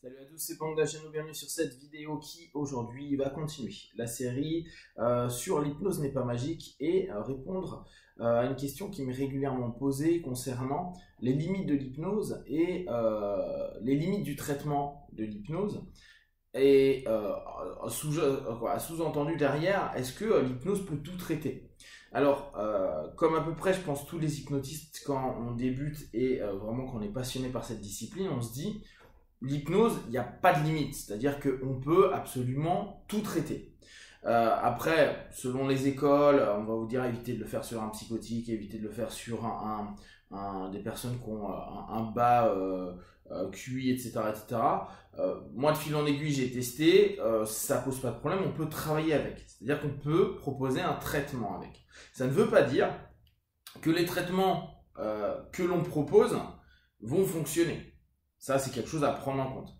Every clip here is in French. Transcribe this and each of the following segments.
Salut à tous, c'est Pang de la chaîne, bienvenue sur cette vidéo qui aujourd'hui va continuer la série sur l'hypnose n'est pas magique et répondre à une question qui m'est régulièrement posée concernant les limites de l'hypnose et les limites du traitement de l'hypnose. Et sous-entendu derrière, est-ce que l'hypnose peut tout traiter? Alors, comme à peu près, je pense, tous les hypnotistes, quand on débute et vraiment qu'on est passionné par cette discipline, on se dit, l'hypnose, il n'y a pas de limite, c'est-à-dire qu'on peut absolument tout traiter. Après, selon les écoles, on va vous dire éviter de le faire sur un psychotique, éviter de le faire sur des personnes qui ont un bas QI, etc. etc. Moi, de fil en aiguille, j'ai testé, ça pose pas de problème, on peut travailler avec. C'est-à-dire qu'on peut proposer un traitement avec. Ça ne veut pas dire que les traitements que l'on propose vont fonctionner. Ça, c'est quelque chose à prendre en compte.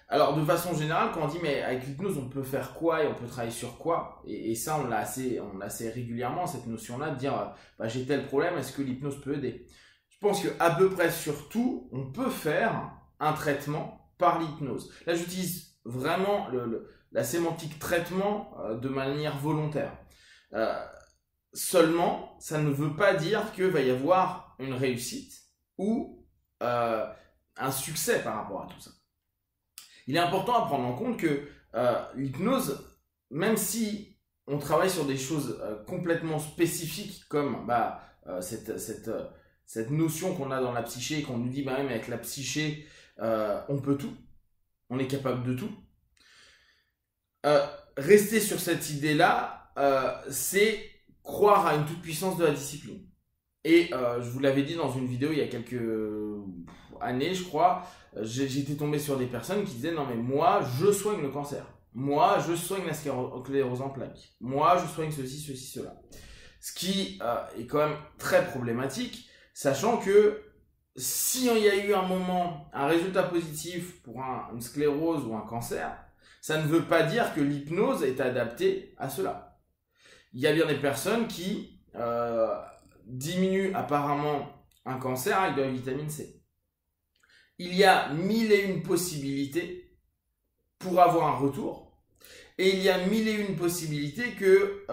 Alors, de façon générale, quand on dit, mais avec l'hypnose, on peut faire quoi et on peut travailler sur quoi? Et ça, on l'a assez régulièrement, cette notion-là, de dire, bah, j'ai tel problème, est-ce que l'hypnose peut aider? Je pense qu'à peu près sur tout, on peut faire un traitement par l'hypnose. Là, j'utilise vraiment la sémantique traitement de manière volontaire. Seulement, ça ne veut pas dire qu'il va y avoir une réussite ou un succès par rapport à tout ça. Il est important à prendre en compte que l'hypnose, même si on travaille sur des choses complètement spécifiques comme cette notion qu'on a dans la psyché et qu'on nous dit bah même avec la psyché on peut tout, on est capable de tout. Rester sur cette idée-là, c'est croire à une toute-puissance de la discipline. Et je vous l'avais dit dans une vidéo il y a quelques années, je crois, j'étais tombé sur des personnes qui disaient non mais moi je soigne le cancer, moi je soigne la sclérose en plaques, moi je soigne ceci, ceci, cela. Ce qui est quand même très problématique, sachant que si il y a eu un moment, un résultat positif pour une sclérose ou un cancer, ça ne veut pas dire que l'hypnose est adaptée à cela. Il y a bien des personnes qui diminuent apparemment un cancer avec de la vitamine C. Il y a 1001 possibilités pour avoir un retour et il y a 1001 possibilités que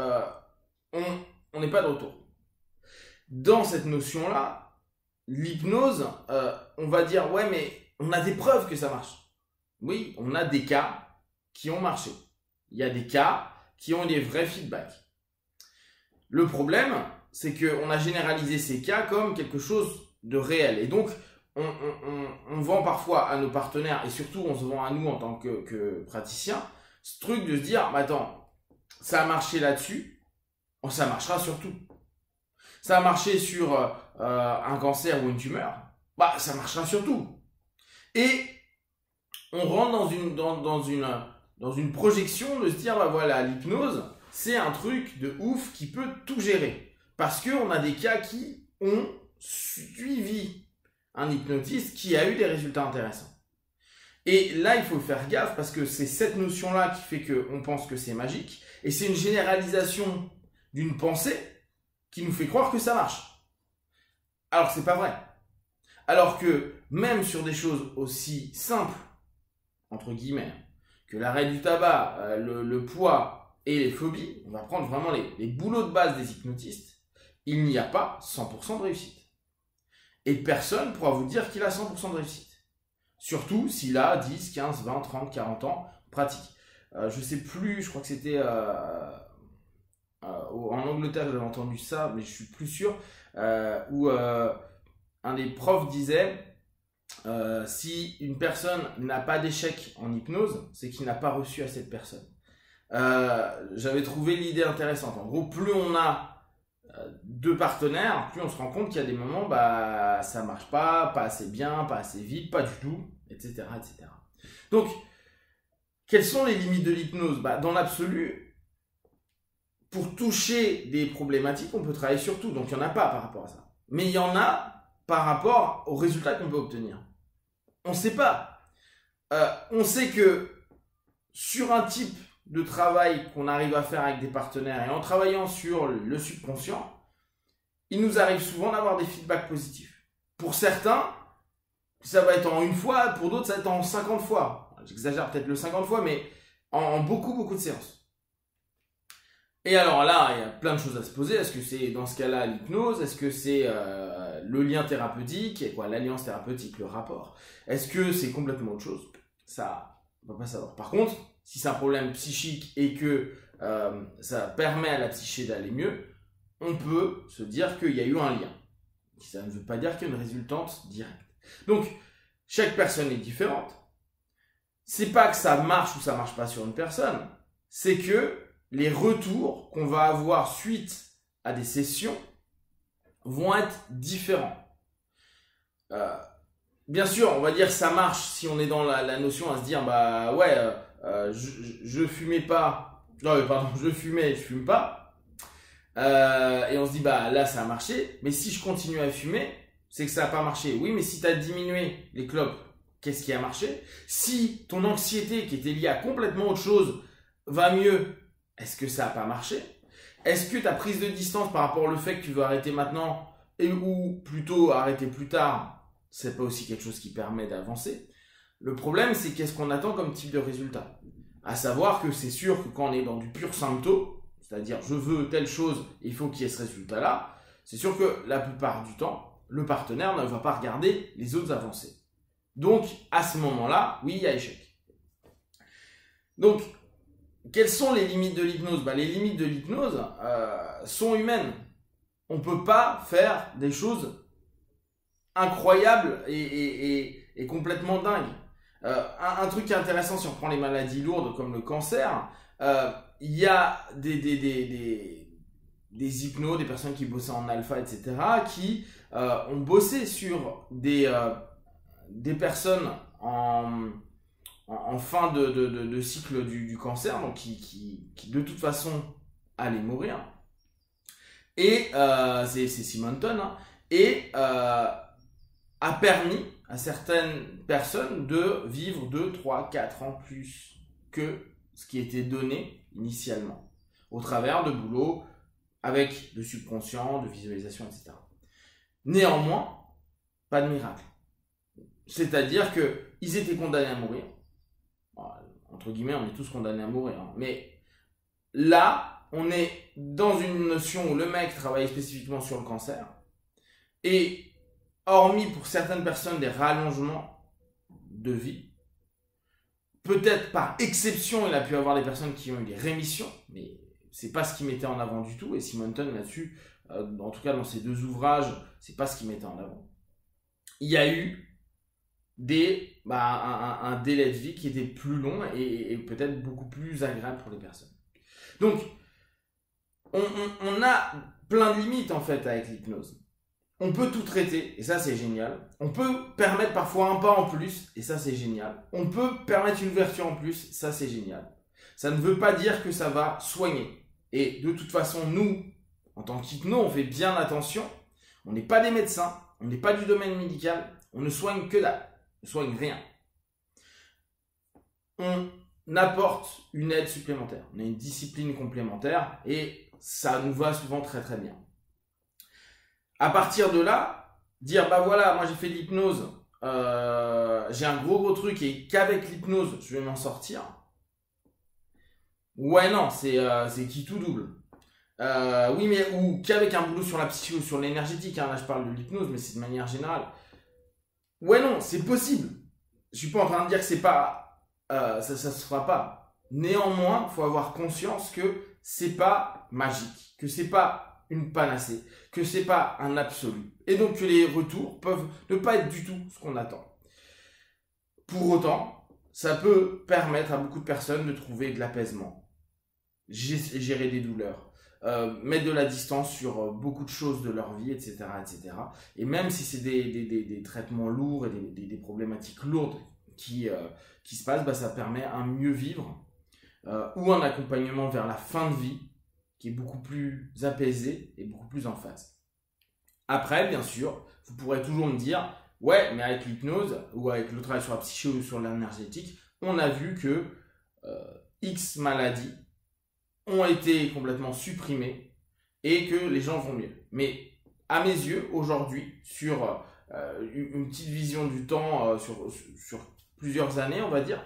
on n'ait pas de retour. Dans cette notion-là, l'hypnose, on va dire ouais mais on a des preuves que ça marche. Oui, on a des cas qui ont marché. Il y a des cas qui ont des vrais feedbacks. Le problème, c'est qu'on a généralisé ces cas comme quelque chose de réel. Et donc, on vend parfois à nos partenaires, et surtout on se vend à nous en tant que praticiens, ce truc de se dire, bah attends, ça a marché là-dessus, ça marchera sur tout. Ça a marché sur un cancer ou une tumeur, bah ça marchera sur tout. Et on rentre dans une projection de se dire, bah voilà, l'hypnose, c'est un truc de ouf qui peut tout gérer. Parce qu'on a des cas qui ont suivi un hypnotiste qui a eu des résultats intéressants. Et là, il faut faire gaffe parce que c'est cette notion-là qui fait qu'on pense que c'est magique. Et c'est une généralisation d'une pensée qui nous fait croire que ça marche. Alors que c'est pas vrai. Alors que même sur des choses aussi simples, entre guillemets, que l'arrêt du tabac, le poids et les phobies, on va prendre vraiment les boulots de base des hypnotistes, il n'y a pas 100% de réussite. Et personne ne pourra vous dire qu'il a 100% de réussite. Surtout s'il a 10, 15, 20, 30, 40 ans pratique. Je sais plus, je crois que c'était en Angleterre, j'avais entendu ça, mais je suis plus sûr, où un des profs disait si une personne n'a pas d'échec en hypnose, c'est qu'il n'a pas reçu assez de personnes. J'avais trouvé l'idée intéressante. En gros, plus on a de partenaires, plus on se rend compte qu'il y a des moments, bah, ça marche pas assez bien, pas assez vite, pas du tout, etc., etc. Donc, quelles sont les limites de l'hypnose? Bah, dans l'absolu, pour toucher des problématiques, on peut travailler sur tout. Donc, il n'y en a pas par rapport à ça. Mais il y en a par rapport aux résultats qu'on peut obtenir. On ne sait pas. On sait que sur un type de travail qu'on arrive à faire avec des partenaires et en travaillant sur le subconscient, il nous arrive souvent d'avoir des feedbacks positifs. Pour certains, ça va être en une fois, pour d'autres, ça va être en 50 fois. j'exagère peut-être le 50 fois, mais en beaucoup de séances. Et alors là, il y a plein de choses à se poser. Est-ce que c'est dans ce cas-là l'hypnose? Est-ce que c'est le lien thérapeutique? Et quoi, l'alliance thérapeutique, le rapport? Est-ce que c'est complètement autre chose? Ça, on va pas savoir. Par contre, si c'est un problème psychique et que ça permet à la psyché d'aller mieux, on peut se dire qu'il y a eu un lien. Ça ne veut pas dire qu'il y a une résultante directe. Donc, chaque personne est différente. C'est pas que ça marche ou ça marche pas sur une personne, c'est que les retours qu'on va avoir suite à des sessions vont être différents. Bien sûr, on va dire que ça marche si on est dans la notion à se dire bah ouais, je fumais pas, non pardon, je fumais, je fume pas, et on se dit bah là ça a marché, mais si je continue à fumer, c'est que ça n'a pas marché. Oui, mais si tu as diminué les clopes, qu'est-ce qui a marché? Si ton anxiété qui était liée à complètement autre chose va mieux, est-ce que ça n'a pas marché? Est-ce que ta prise de distance par rapport au fait que tu veux arrêter maintenant ou plutôt arrêter plus tard, c'est pas aussi quelque chose qui permet d'avancer? Le problème, c'est qu'est-ce qu'on attend comme type de résultat? À savoir que c'est sûr que quand on est dans du pur symptôme, c'est-à-dire je veux telle chose, il faut qu'il y ait ce résultat-là, c'est sûr que la plupart du temps, le partenaire ne va pas regarder les autres avancées. Donc, à ce moment-là, oui, il y a échec. Donc, quelles sont les limites de l'hypnose? Les limites de l'hypnose sont humaines. On ne peut pas faire des choses incroyables et complètement dingues. Un truc qui est intéressant, si on prend les maladies lourdes comme le cancer, il y a des hypnos, des personnes qui bossaient en alpha, etc., qui ont bossé sur des personnes en fin de cycle du cancer, donc qui de toute façon allaient mourir. Et c'est Simonton, hein, et a permis à certaines personnes de vivre 2, 3, 4 ans plus que ce qui était donné initialement, au travers de boulot avec le subconscient, de visualisation, etc. Néanmoins, pas de miracle. C'est-à-dire qu'ils étaient condamnés à mourir. Entre guillemets, on est tous condamnés à mourir. Hein. Mais là, on est dans une notion où le mec travaille spécifiquement sur le cancer. Et hormis pour certaines personnes des rallongements de vie, peut-être par exception, il a pu avoir des personnes qui ont eu des rémissions, mais c'est pas ce qu'il mettait en avant du tout. Et Simonton là-dessus, en tout cas dans ses 2 ouvrages, c'est pas ce qu'il mettait en avant. Il y a eu un délai de vie qui était plus long et peut-être beaucoup plus agréable pour les personnes. Donc, on a plein de limites en fait avec l'hypnose. On peut tout traiter, et ça c'est génial. On peut permettre parfois un pas en plus, et ça c'est génial. On peut permettre une ouverture en plus, ça c'est génial. Ça ne veut pas dire que ça va soigner. Et de toute façon, nous, en tant qu'hypno, on fait bien attention. On n'est pas des médecins, on n'est pas du domaine médical, on ne soigne que dalle. On ne soigne rien. On apporte une aide supplémentaire. On a une discipline complémentaire et ça nous va souvent très très bien. À partir de là, dire bah voilà, moi j'ai fait de l'hypnose, j'ai un gros truc et qu'avec l'hypnose je vais m'en sortir. Ouais non, c'est qui tout double. Oui mais ou qu'avec un boulot sur la psycho ou sur l'énergétique, hein, là je parle de l'hypnose mais c'est de manière générale. Ouais non, c'est possible. Je suis pas en train de dire que c'est pas ça se fera pas. Néanmoins, il faut avoir conscience que c'est pas magique, que c'est pas une panacée, que c'est pas un absolu. Et donc que les retours peuvent ne pas être du tout ce qu'on attend. Pour autant, ça peut permettre à beaucoup de personnes de trouver de l'apaisement, gérer des douleurs, mettre de la distance sur beaucoup de choses de leur vie, etc. etc. Et même si c'est des traitements lourds et des problématiques lourdes qui se passent, bah, ça permet un mieux vivre ou un accompagnement vers la fin de vie qui est beaucoup plus apaisé et beaucoup plus en phase. Après, bien sûr, vous pourrez toujours me dire « Ouais, mais avec l'hypnose ou avec le travail sur la psyché ou sur l'énergétique, on a vu que X maladies ont été complètement supprimées et que les gens vont mieux. » Mais à mes yeux, aujourd'hui, sur une petite vision du temps, sur plusieurs années, on va dire.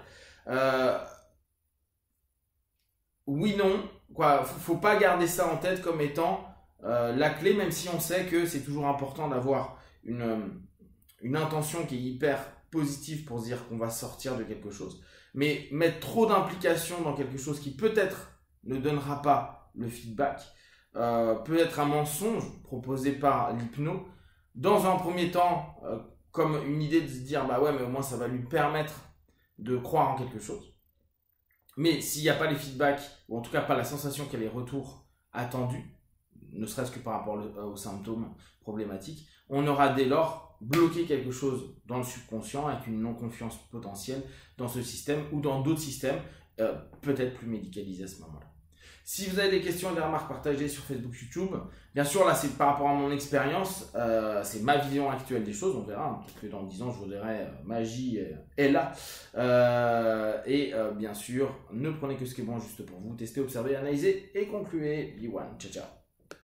Oui, non, quoi, faut pas garder ça en tête comme étant la clé, même si on sait que c'est toujours important d'avoir une intention qui est hyper positive pour se dire qu'on va sortir de quelque chose. Mais mettre trop d'implication dans quelque chose qui peut-être ne donnera pas le feedback, peut être un mensonge proposé par l'hypno. Dans un premier temps, comme une idée de se dire, bah ouais, mais au moins ça va lui permettre de croire en quelque chose. Mais s'il n'y a pas les feedbacks, ou en tout cas pas la sensation qu'il y a les retours attendus, ne serait-ce que par rapport aux symptômes problématiques, on aura dès lors bloqué quelque chose dans le subconscient avec une non-confiance potentielle dans ce système ou dans d'autres systèmes, peut-être plus médicalisés à ce moment-là. Si vous avez des questions et des remarques, partagées sur Facebook, YouTube. Bien sûr, là, c'est par rapport à mon expérience, c'est ma vision actuelle des choses. On verra, peut-être que dans 10 ans, je vous dirai magie est là. Bien sûr, ne prenez que ce qui est bon juste pour vous. Testez, observez, analysez et concluez. Be one. Ciao, ciao.